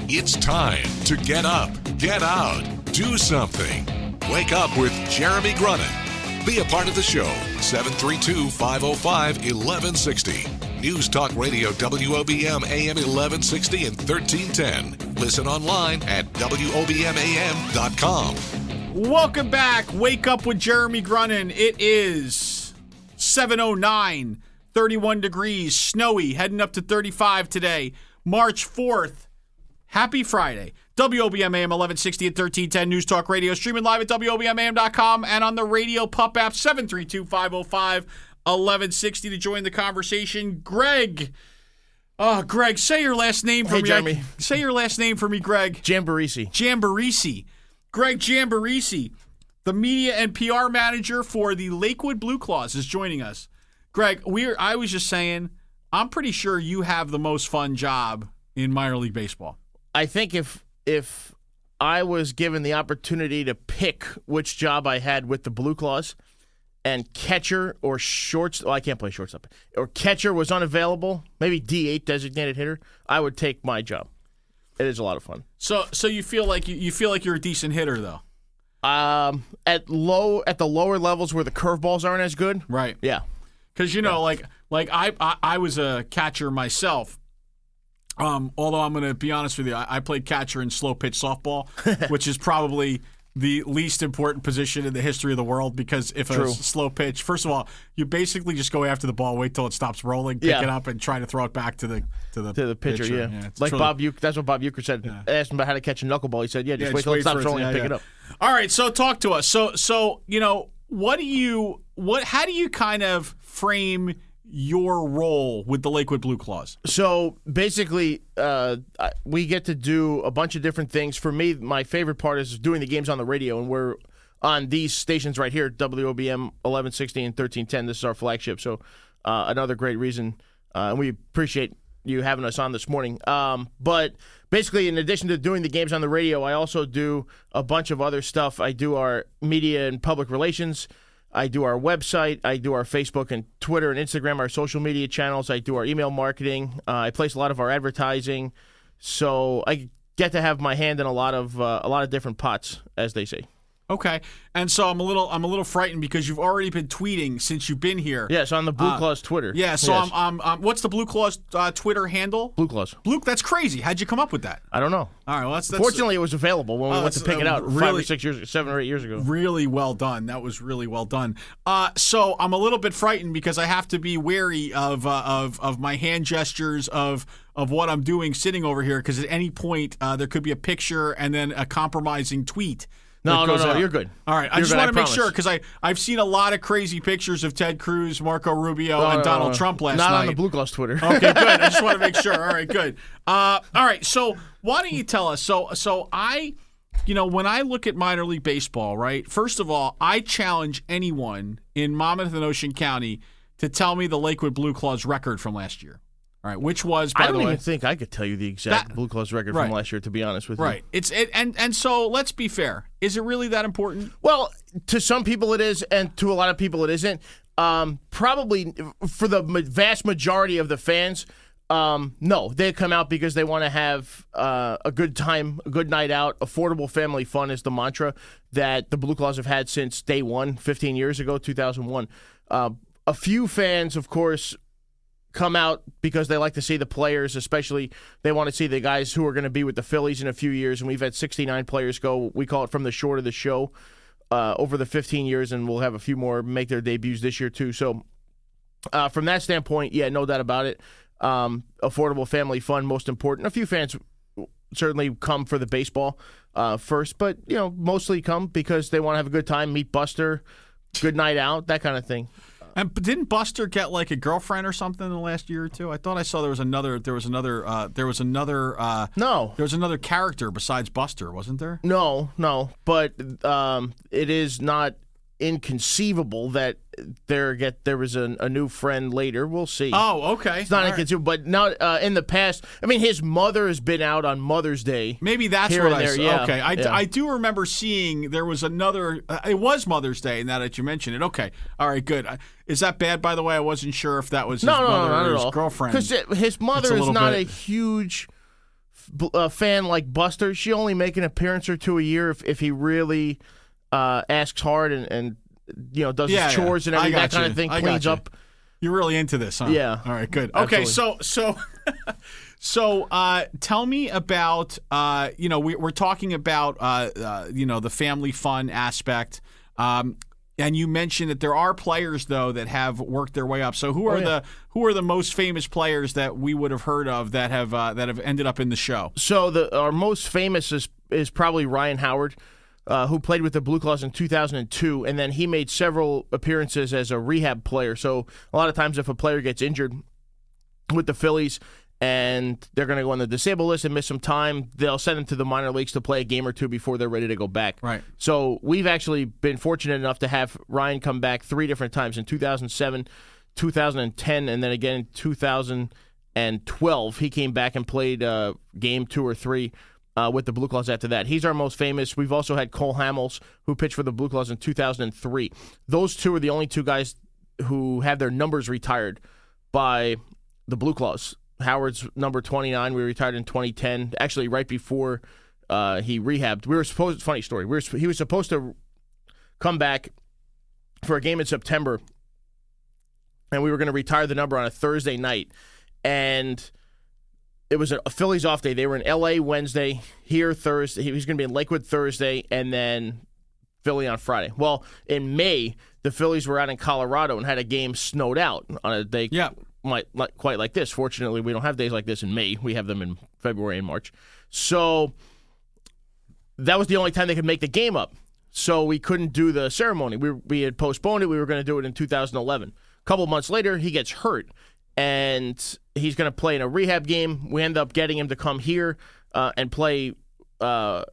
It's time to get up, get out, do something. Wake up with Jeremy Grunin. Be a part of the show, 732-505-1160. News Talk Radio WOBM AM 1160 and 1310. Listen online at WOBMAM.com. Welcome back. Wake up with Jeremy Grunin. It is 7:09, 31 degrees, snowy, heading up to 35 today, March 4th. Happy Friday. WOBM AM 1160 and 1310 News Talk Radio, streaming live at WOBMAM.com and on the Radio Pup app, 732-505-1160 to join the conversation. Greg, say your last name for me. Jeremy. Say your last name for me, Greg. Giombarrese. Greg Giombarrese, the media and PR manager for the Lakewood BlueClaws, is joining us. Greg, I was just saying, I'm pretty sure you have the most fun job in minor league baseball. I think if I was given the opportunity to pick which job I had with the BlueClaws and catcher or I can't play shortstop, or catcher was unavailable, maybe D8 designated hitter, I would take my job. It is a lot of fun. So you feel like you're a decent hitter though. At the lower levels where the curveballs aren't as good, right? Yeah, because like I was a catcher myself. Although I'm going to be honest with you, I played catcher in slow pitch softball, which is probably the least important position in the history of the world, because if a slow pitch, first of all, you basically just go after the ball, wait till it stops rolling, pick it up, and try to throw it back to the pitcher. Yeah, like Bob Uecker. That's what Bob Uecker said. Yeah. I asked him about how to catch a knuckleball. He said, just wait till it stops rolling and pick it up. All right, so talk to us. So how do you kind of frame your role with the Lakewood BlueClaws? So basically, we get to do a bunch of different things. For me, my favorite part is doing the games on the radio, and we're on these stations right here, WOBM 1160 and 1310. This is our flagship, so another great reason, and we appreciate you having us on this morning. But basically, in addition to doing the games on the radio, I also do a bunch of other stuff. I do our media and public relations. I do our website. I do our Facebook and Twitter and Instagram, our social media channels. I do our email marketing. I place a lot of our advertising. So I get to have my hand in a lot of different pots, as they say. Okay, and so I'm a little frightened because you've already been tweeting since you've been here. Yes, on the BlueClaws Twitter. Yeah, so yes. I'm what's the BlueClaws Twitter handle? BlueClaws. That's crazy. How'd you come up with that? I don't know. All right, well that's fortunately it was available when we went to pick it out 7 or 8 years ago. Really well done. That was really well done. So I'm a little bit frightened because I have to be wary of my hand gestures of what I'm doing sitting over here, because at any point there could be a picture and then a compromising tweet. No, you're good. All right, I just want to make sure, because I've seen a lot of crazy pictures of Ted Cruz, Marco Rubio, and Donald Trump last night. Not on the BlueClaws Twitter. Okay, good. I just want to make sure. All right, good. All right, so why don't you tell us? So I, when I look at minor league baseball, right, first of all, I challenge anyone in Monmouth and Ocean County to tell me the Lakewood BlueClaws record from last year. All right, which was, by the way, I don't even think I could tell you the exact BlueClaws record from last year, to be honest with you. Right. And so let's be fair. Is it really that important? Well, to some people it is, and to a lot of people it isn't. Probably for the vast majority of the fans, no. They come out because they want to have a good time, a good night out. Affordable family fun is the mantra that the BlueClaws have had since day one, 15 years ago, 2001. A few fans, of course, come out because they like to see the players, especially they want to see the guys who are going to be with the Phillies in a few years, and we've had 69 players go. We call it from the shore to the show over the 15 years, and we'll have a few more make their debuts this year too. So from that standpoint, yeah, no doubt about it. Affordable family fun, most important. A few fans certainly come for the baseball first, but mostly come because they want to have a good time, meet Buster, good night out, that kind of thing. And didn't Buster get like a girlfriend or something in the last year or two? I thought I saw there was another character besides Buster, wasn't there? No, but it is not inconceivable that there was a new friend later. We'll see. Oh, okay. It's not inconceivable, but now in the past, I mean, his mother has been out on Mother's Day. Maybe that's what I saw. Yeah. Okay, I do remember seeing there was another. It was Mother's Day, now that you mention it. Okay, all right, good. Is that bad, by the way? I wasn't sure if that was his mother or his girlfriend. Because his mother is not a huge fan like Buster, she only make an appearance or two a year if he really asks hard and does his chores and everything, that kind of thing, cleans up. You're really into this, huh? Yeah. All right, good. Okay, absolutely. so tell me about we're talking about the family fun aspect. And you mentioned that there are players though that have worked their way up. So who are the most famous players that we would have heard of that have ended up in the show? So our most famous is probably Ryan Howard, who played with the BlueClaws in 2002, and then he made several appearances as a rehab player. So a lot of times if a player gets injured with the Phillies and they're going to go on the disabled list and miss some time, they'll send them to the minor leagues to play a game or two before they're ready to go back. Right. So we've actually been fortunate enough to have Ryan come back 3 different times, in 2007, 2010, and then again in 2012. He came back and played game 2 or 3 with the BlueClaws after that. He's our most famous. We've also had Cole Hamels, who pitched for the BlueClaws in 2003. Those two are the only 2 guys who had their numbers retired by the BlueClaws. Howard's number 29. We retired in 2010, actually right before he rehabbed. Funny story. He was supposed to come back for a game in September, and we were going to retire the number on a Thursday night. And it was a Phillies off day. They were in L.A. Wednesday, here Thursday. He was going to be in Lakewood Thursday, and then Philly on Friday. Well, in May, the Phillies were out in Colorado and had a game snowed out on a day. Yeah. Not quite like this. Fortunately, we don't have days like this in May. We have them in February and March. So that was the only time they could make the game up. So we couldn't do the ceremony. We had postponed it. We were going to do it in 2011. A couple months later, he gets hurt, and he's going to play in a rehab game. We end up getting him to come here and play at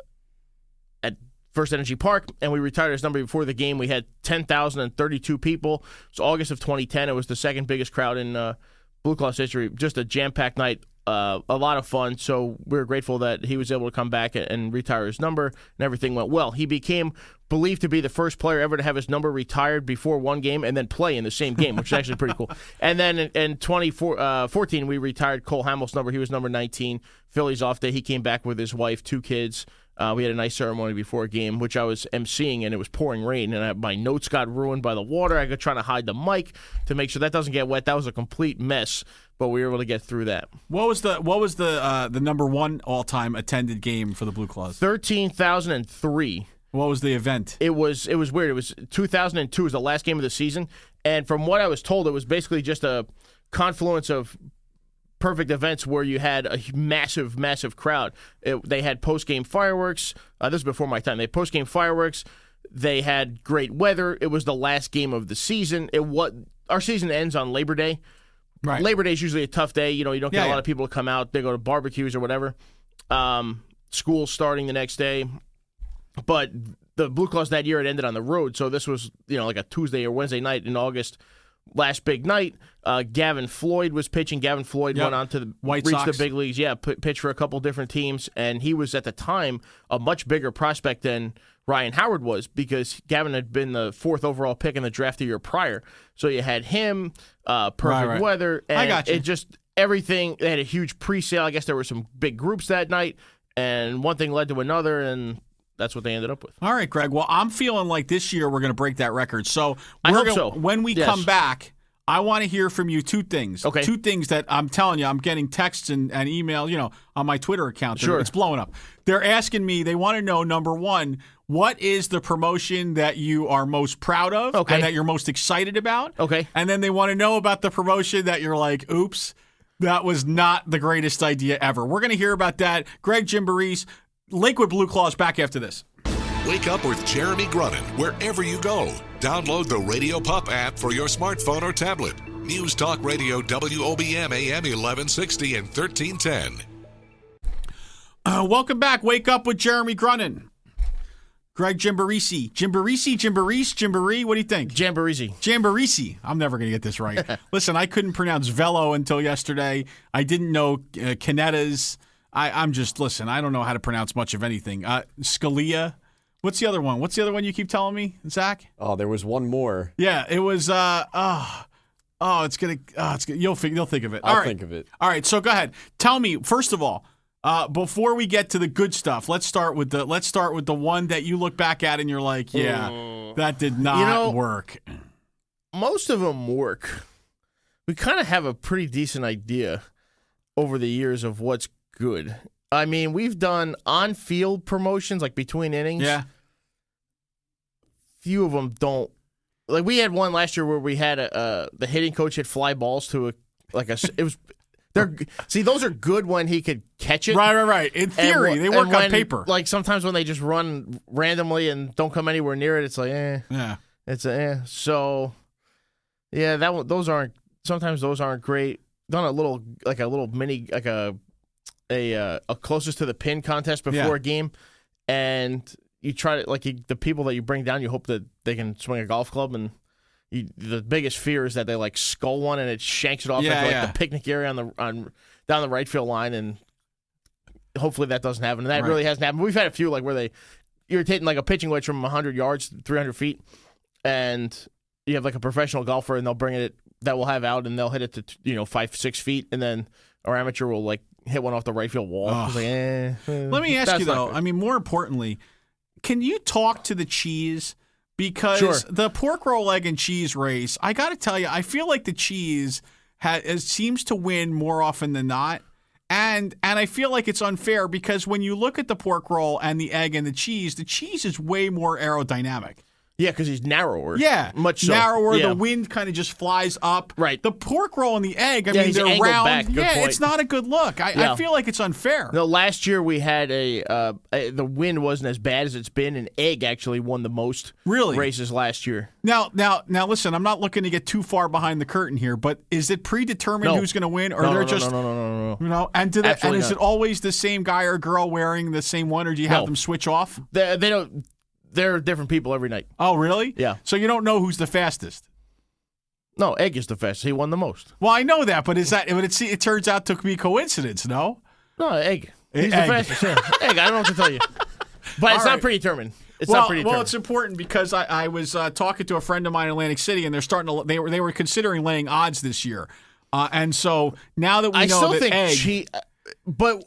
First Energy Park, and we retired his number before the game. We had 10,032 people. It's August of 2010. It was the second biggest crowd in BlueClaws history. Just a jam-packed night, a lot of fun. So we were grateful that he was able to come back and retire his number, and everything went well. He became believed to be the first player ever to have his number retired before one game and then play in the same game, which is actually pretty cool. And then in 2014, we retired Cole Hamels' number. He was number 19. Phillies off day. He came back with his wife, 2 kids. We had a nice ceremony before a game, which I was emceeing, and it was pouring rain, and my notes got ruined by the water. I got trying to hide the mic to make sure that doesn't get wet. That was a complete mess, but we were able to get through that. What was the number 1 all-time attended game for the BlueClaws? 13,003. What was the event? It was weird. It was 2002 was the last game of the season, and from what I was told, it was basically just a confluence of perfect events where you had a massive, massive crowd. They had post-game fireworks. This was before my time. They had post-game fireworks. They had great weather. It was the last game of the season. Our season ends on Labor Day. Right. Labor Day is usually a tough day. You don't get a lot of people to come out. They go to barbecues or whatever. School's starting the next day. But the BlueClaws that year, it ended on the road. So this was like a Tuesday or Wednesday night in August. Last big night, Gavin Floyd was pitching. Gavin Floyd went on to White reach Sox. the big leagues. Yeah, pitch for a couple different teams, and he was at the time a much bigger prospect than Ryan Howard was because Gavin had been the 4th overall pick in the draft the year prior. So you had him, perfect weather, and I got you. it just everything. They had a huge pre-sale. I guess there were some big groups that night, and one thing led to another, and that's what they ended up with. All right, Greg. Well, I'm feeling like this year we're going to break that record. So I hope so. When we come back, I want to hear from you 2 things. Okay. 2 things that I'm telling you, I'm getting texts and email, on my Twitter account. Sure. It's blowing up. They're asking me, they want to know, number 1, what is the promotion that you are most proud of and that you're most excited about? Okay. And then they want to know about the promotion that you're like, oops, that was not the greatest idea ever. We're going to hear about that. Greg Giombarrese, Lakewood BlueClaws, back after this. Wake up with Jeremy Grunin wherever you go. Download the Radio Pup app for your smartphone or tablet. News Talk Radio WOBM AM 1160 and 1310. Welcome back. Wake up with Jeremy Grunin. Greg Giombarrese. Giombarrese? What do you think? Giombarrese. I'm never going to get this right. Listen, I couldn't pronounce Velo until yesterday. I didn't know Canetta's. I'm just, listen, I don't know how to pronounce much of anything. Scalia. What's the other one? What's the other one you keep telling me, Zach? Oh, there was one more. Yeah, it was, it's gonna, you'll think of it. I'll think of it. All right, so go ahead. Tell me, first of all, Before we get to the good stuff, let's start with the one that you look back at and you're like, that did not work. Most of them work. We kind of have a pretty decent idea over the years of what's good. I mean, we've done on-field promotions, like between innings. Yeah. Few of them don't. Like, we had one last year where we had the hitting coach hit fly balls to those are good when he could catch it. Right. In theory, they work on paper. Like, sometimes when they just run randomly and don't come anywhere near it, it's like, Yeah. It's So, yeah, those aren't great. Done a little mini, like a closest to the pin contest before a game, and you try to, like, the people that you bring down, you hope that they can swing a golf club, and the biggest fear is that they like skull one and it shanks it off into the picnic area down the right field line, and hopefully that doesn't happen. And that really hasn't happened. We've had a few like where you're hitting like a pitching wedge from 100 yards, 300 feet, and you have like a professional golfer and they'll bring it that will have out and they'll hit it to 5-6 feet, and then our amateur will like hit one off the right field wall. Like, let me ask you though. I mean, more importantly, can you talk to the cheese? Because the pork roll, egg, and cheese race, I got to tell you, I feel like the cheese seems to win more often than not. And I feel like it's unfair because when you look at the pork roll and the egg and the cheese is way more aerodynamic. Yeah, because he's narrower. Yeah, much so. Narrower. Yeah. The wind kind of just flies up. Right. The pork roll and the egg, I mean, they're round. Back. Good point. It's not a good look. I feel like it's unfair. No, last year we had the wind wasn't as bad as it's been, and egg actually won the most races last year. Now, listen, I'm not looking to get too far behind the curtain here, but is it predetermined who's going to win, or they're just no? You know, and is it always the same guy or girl wearing the same one, or do you have them switch off? They don't. They're different people every night. Oh, really? Yeah. So you don't know who's the fastest? No, Egg is the fastest. He won the most. Well, I know that, but it turns out to be coincidence, no? No, Egg. He's the fastest. Yeah. Egg, I don't know what to tell you. But it's not predetermined. Well, it's important because I was talking to a friend of mine in Atlantic City, and they were considering laying odds this year. And so now that we know that Egg... but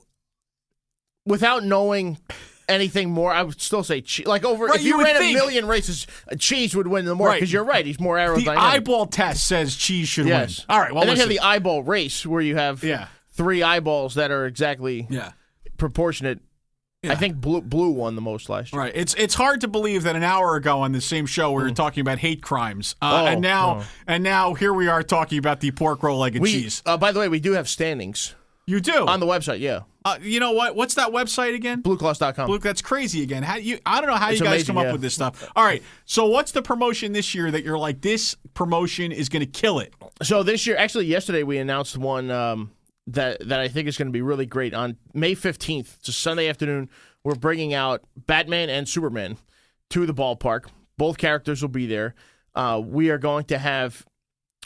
without knowing... anything more, I would still say cheese. Like if you ran a million races, cheese would win the more because you're right. He's more aerodynamic. The eyeball test says cheese should win. All right. Well, and then you have the eyeball race where you have three eyeballs that are exactly proportionate. Yeah. I think blue won the most last year. Right. It's hard to believe that an hour ago on the same show we were talking about hate crimes, and now here we are talking about the pork roll, egg, and cheese. By the way, we do have standings. You do on the website, yeah. You know what? What's that website again? BlueClaws.com. That's crazy again. I don't know how you guys come up with this stuff. All right. So what's the promotion this year that you're like, this promotion is going to kill it? So this year, actually yesterday we announced one that I think is going to be really great. On May 15th, it's a Sunday afternoon, we're bringing out Batman and Superman to the ballpark. Both characters will be there. We are going to have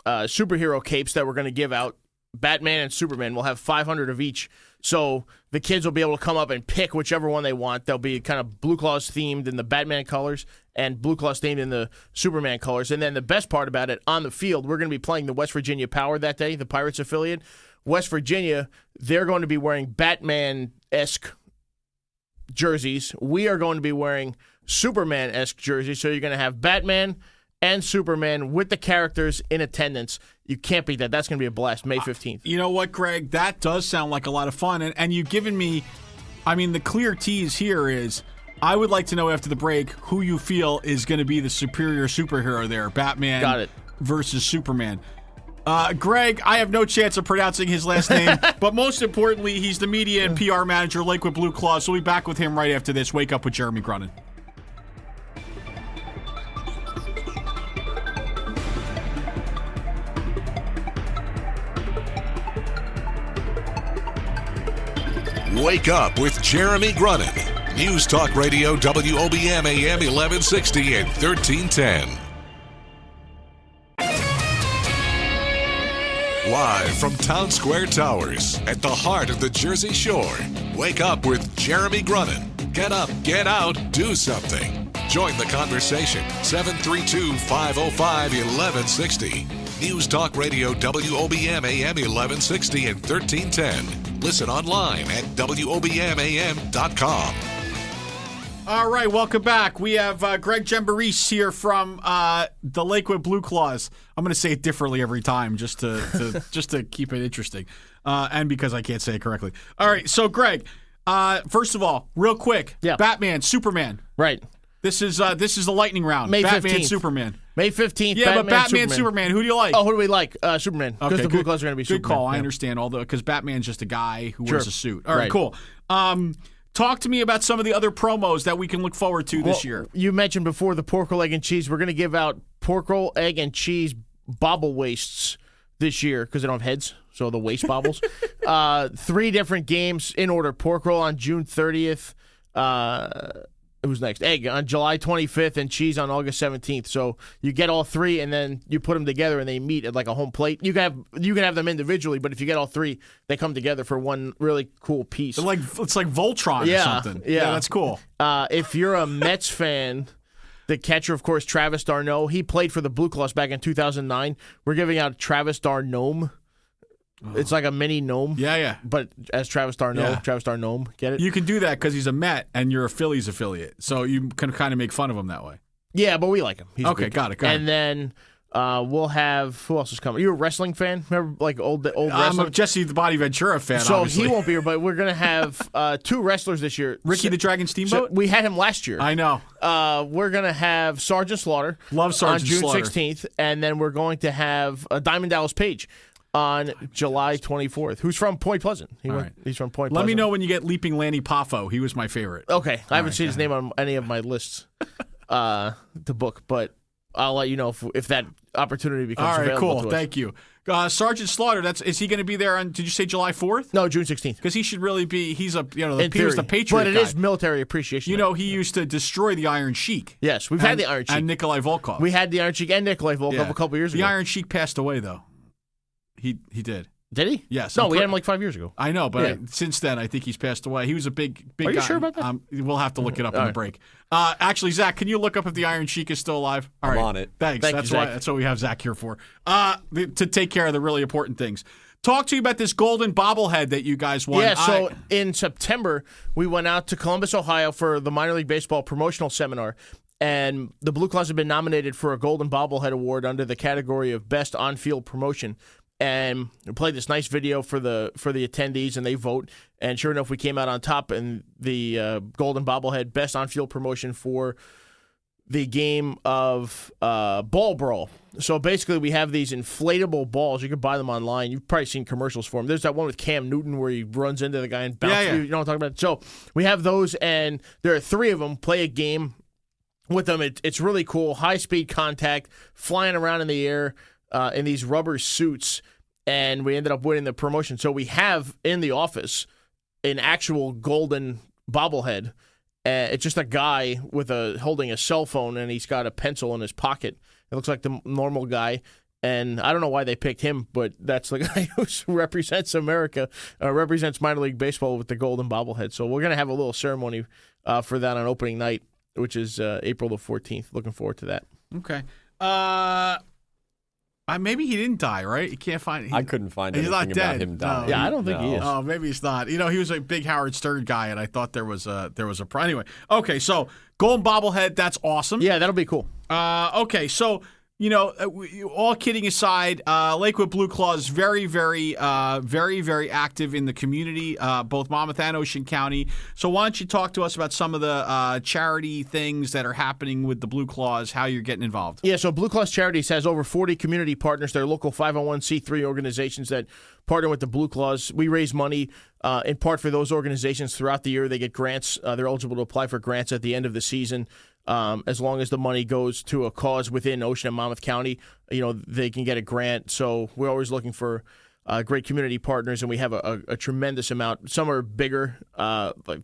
superhero capes that we're going to give out. Batman and Superman will have 500 of each. So the kids will be able to come up and pick whichever one they want. They'll be kind of Blue Claws themed in the Batman colors and Blue Claws themed in the Superman colors. And then the best part about it, on the field, we're going to be playing the West Virginia Power that day, the Pirates affiliate. West Virginia, they're going to be wearing Batman-esque jerseys. We are going to be wearing Superman-esque jerseys. So you're going to have Batman and Superman with the characters in attendance. You can't beat that. That's going to be a blast, May 15th. You know what, Greg? That does sound like a lot of fun. And you've given me, the clear tease here is I would like to know after the break who you feel is going to be the superior superhero there, Batman versus Superman. Greg, I have no chance of pronouncing his last name, but most importantly, he's the media and PR manager, Lakewood BlueClaws. So we'll be back with him right after this. Wake Up with Jeremy Grunin. Wake Up with Jeremy Grunin. News Talk Radio WOBM AM 1160 and 1310. Live from Town Square Towers at the heart of the Jersey Shore. Wake Up with Jeremy Grunin. Get up, get out, do something. Join the conversation. 732-505-1160. News Talk Radio WOBM AM 1160 and 1310. Listen online at WOBMAM.com. All right, welcome back. We have Greg Giombarrese here from the Lakewood BlueClaws. I'm going to say it differently every time just to just to keep it interesting, and because I can't say it correctly. All right, so Greg, first of all, real quick, Batman, Superman. Right. This is the lightning round. May Batman, 15th. Superman. May 15th. Yeah, but Batman, Superman. Who do you like? Oh, who do we like? Superman. Because Okay, the BlueClaws are going to be Superman. Good call. Yeah. I understand. Although, because Batman's just a guy who wears a suit. All right, Right. cool. Talk to me about some of the other promos that we can look forward to this year. You mentioned before the pork roll, egg, and cheese. We're going to give out pork roll, egg, and cheese bobble waists this year because they don't have heads, so the waist bobbles. 3 different games in order. Pork roll on June 30th. Who's next? Egg on July 25th and cheese on August 17th. So you get all 3 and then you put them together and they meet at like a home plate. You can have them individually, but if you get all 3, they come together for one really cool piece. It's like Voltron or something. Yeah, that's cool. If you're a Mets fan, the catcher, of course, Travis d'Arnaud. He played for the BlueClaws back in 2009. We're giving out Travis d'Arnaud. It's like a mini gnome. Yeah. But as Travis d'Arnaud, Yeah. Travis d'Arnaud, get it? You can do that because he's a Met and you're a Phillies affiliate. So you can kind of make fun of him that way. Yeah, but we like him. He's Okay, good. got it. And then we'll have, who else is coming? You're a wrestling fan? Remember, like old I'm wrestling? a Jesse the Body Ventura fan, So obviously. he won't be here, but we're going to have 2 wrestlers this year. Ricky the Dragon So Steamboat? we had him last year. I know. We're going to have Sergeant Slaughter Love Sergeant on June Slaughter. 16th, and then we're going to have Diamond Dallas Page on July 24th, who's from Point Pleasant. He's from Point Pleasant. Let me know when you get Leaping Lanny Poffo. He was my favorite. Okay. I haven't seen his name on any of my lists to book, but I'll let you know if that opportunity becomes All right, available cool. to us. Thank you. Sergeant Slaughter, is he going to be there on, did you say July 4th? No, June 16th. Because he should really be, he was the In theory. Patriot But it guy. is military appreciation. You know, he used to destroy the Iron Sheik. Yes, we've had the Iron Sheik. And Nikolai Volkov. We had the Iron Sheik and Nikolai Volkov a couple years ago. The Iron Sheik passed away, though. He did. Did he? Yes. No, we had him like 5 years ago. I know, but Yeah. since then, I think he's passed away. He was a big Are you guy. sure about that? We'll have to look it up in All the right. break. Actually, Zach, can you look up if the Iron Sheik is still alive? All I'm right. on it. Thanks. Thank you, Zach. That's what we have Zach here for. To take care of the really important things. Talk to you about this golden bobblehead that you guys won. Yeah, so in September, we went out to Columbus, Ohio for the minor league baseball promotional seminar, and the BlueClaws have been nominated for a Golden Bobblehead Award under the category of Best On-Field Promotion. And we played this nice video for the attendees, and they vote. And sure enough, we came out on top in the Golden Bobblehead Best On-Field Promotion for the game of Ball Brawl. So basically, we have these inflatable balls. You can buy them online. You've probably seen commercials for them. There's that one with Cam Newton where he runs into the guy and bounces. Yeah. You know what I'm talking about? So we have those, and there are 3 of them. Play a game with them. It's really cool. High-speed contact, flying around in the air in these rubber suits, and we ended up winning the promotion. So we have in the office an actual golden bobblehead. It's just a guy with holding a cell phone, and he's got a pencil in his pocket. It looks like the normal guy, and I don't know why they picked him, but that's the guy who represents America, represents minor league baseball with the golden bobblehead. So we're going to have a little ceremony for that on opening night, which is April the 14th. Looking forward to that. Okay. Maybe he didn't die, right? You can't find. I couldn't find he's anything not about dead. him dying. Yeah, I don't think he is. Oh, maybe he's not. You know, he was a big Howard Stern guy, and I thought there was a anyway. Okay, so golden bobblehead, that's awesome. Yeah, that'll be cool. Okay, so you know, all kidding aside, Lakewood BlueClaws very, very active in the community, both Monmouth and Ocean County. So why don't you talk to us about some of the charity things that are happening with the BlueClaws, how you're getting involved? Yeah, so BlueClaws Charities has over 40 community partners. They're local 501c3 organizations that partner with the BlueClaws. We raise money in part for those organizations throughout the year. They get grants. They're eligible to apply for grants at the end of the season. As long as the money goes to a cause within Ocean and Monmouth County, you know, they can get a grant. So we're always looking for great community partners, and we have a tremendous amount. Some are bigger, like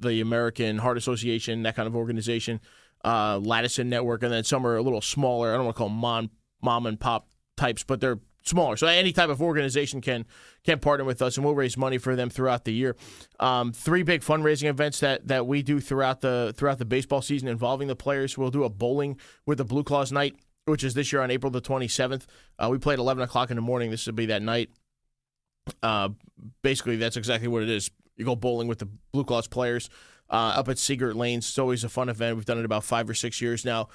the American Heart Association, that kind of organization, Lattice Network, and then some are a little smaller. I don't want to call them mom and pop types, but they're smaller. So any type of organization can partner with us, and we'll raise money for them throughout the year. 3 big fundraising events that we do throughout the baseball season involving the players. We'll do a bowling with the BlueClaws night, which is this year on April the 27th. We play at 11 o'clock in the morning. This will be that night. Basically, that's exactly what it is. You go bowling with the Blue Claws players up at Seagirt Lanes. It's always a fun event. We've done it about 5 or 6 years now.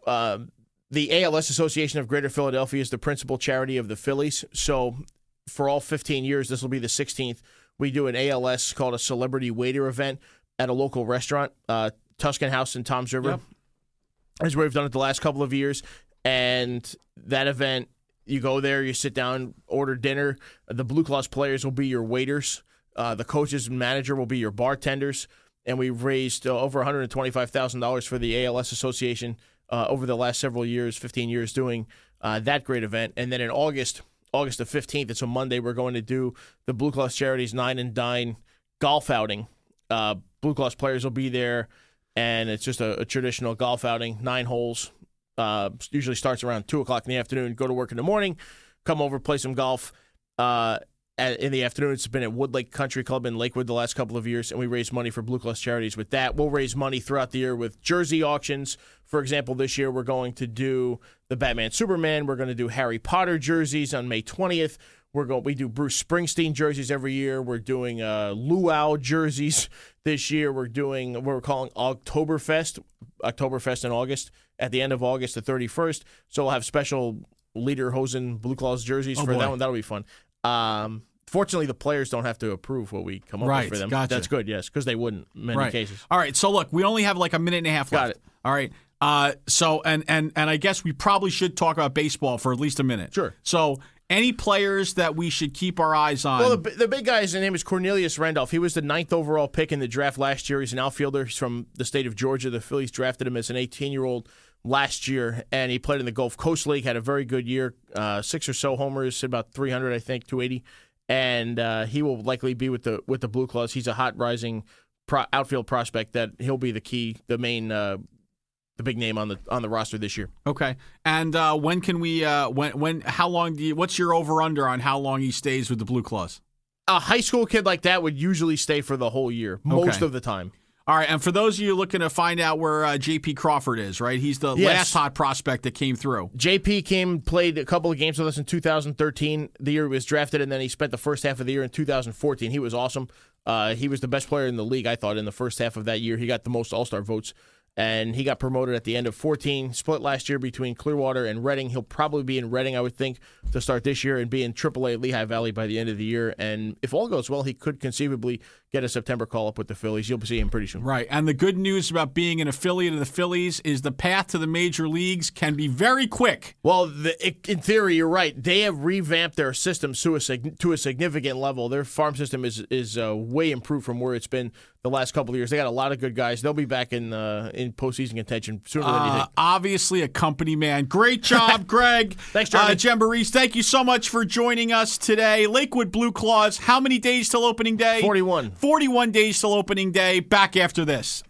The ALS Association of Greater Philadelphia is the principal charity of the Phillies. So for all 15 years, this will be the 16th, we do an ALS called a Celebrity Waiter event at a local restaurant, Tuscan House in Toms River. Yep. That's where we've done it the last couple of years. And that event, you go there, you sit down, order dinner. The Blue Claws players will be your waiters. The coaches and manager will be your bartenders. And we've raised over $125,000 for the ALS Association over the last several years, 15 years, doing that great event. And then in August the 15th, it's a Monday, we're going to do the Blue Claws Charities 9 and Dine golf outing. Blue Claws players will be there, and it's just a traditional golf outing, 9 holes. Usually starts around 2 o'clock in the afternoon. Go to work in the morning, come over, play some golf. In the afternoon, it's been at Woodlake Country Club in Lakewood the last couple of years, and we raise money for Blue Claws Charities with that. We'll raise money throughout the year with jersey auctions. For example, this year we're going to do the Batman Superman. We're going to do Harry Potter jerseys on May 20th. We do Bruce Springsteen jerseys every year. We're doing Luau jerseys this year. We're doing what we're calling Oktoberfest in August, at the end of August, the 31st. So we'll have special Lederhosen Blue Claws jerseys for that one. That'll be fun. Fortunately, the players don't have to approve what we come up with for them. Gotcha. That's good, yes, because they wouldn't in many cases. All right, so look, we only have like a minute and a half left. Got it. All right. So I guess we probably should talk about baseball for at least a minute. Sure. So any players that we should keep our eyes on? Well, the big guy, his name is Cornelius Randolph. He was the 9th overall pick in the draft last year. He's an outfielder. He's from the state of Georgia. The Phillies drafted him as an 18-year-old last year, and he played in the Gulf Coast League, had a very good year, 6 or so homers, hit about 300, I think, 280. And he will likely be with the Blue Claws. He's a hot rising outfield prospect that he'll be the main the big name on the roster this year. Okay. And when can we how long what's your over under on how long he stays with the Blue Claws? A high school kid like that would usually stay for the whole year, most of the time. All right, and for those of you looking to find out where J.P. Crawford is, right? He's the last hot prospect that came through. J.P. played a couple of games with us in 2013, the year he was drafted, and then he spent the first half of the year in 2014. He was awesome. He was the best player in the league, I thought, in the first half of that year. He got the most All-Star votes, and he got promoted at the end of 14. Split last year between Clearwater and Reading. He'll probably be in Reading, I would think, to start this year and be in AAA at Lehigh Valley by the end of the year. And if all goes well, he could conceivably get a September call-up with the Phillies. You'll see him pretty soon. Right, and the good news about being an affiliate of the Phillies is the path to the major leagues can be very quick. Well, in theory, you're right. They have revamped their system to a significant level. Their farm system is way improved from where it's been the last couple of years. They got a lot of good guys. They'll be back in postseason contention sooner than you think. Obviously a company man. Great job, Greg. Thanks, Jeremy. Giombarrese, thank you so much for joining us today. Lakewood Blue Claws, how many days till opening day? 41. 41 days till opening day. Back after this.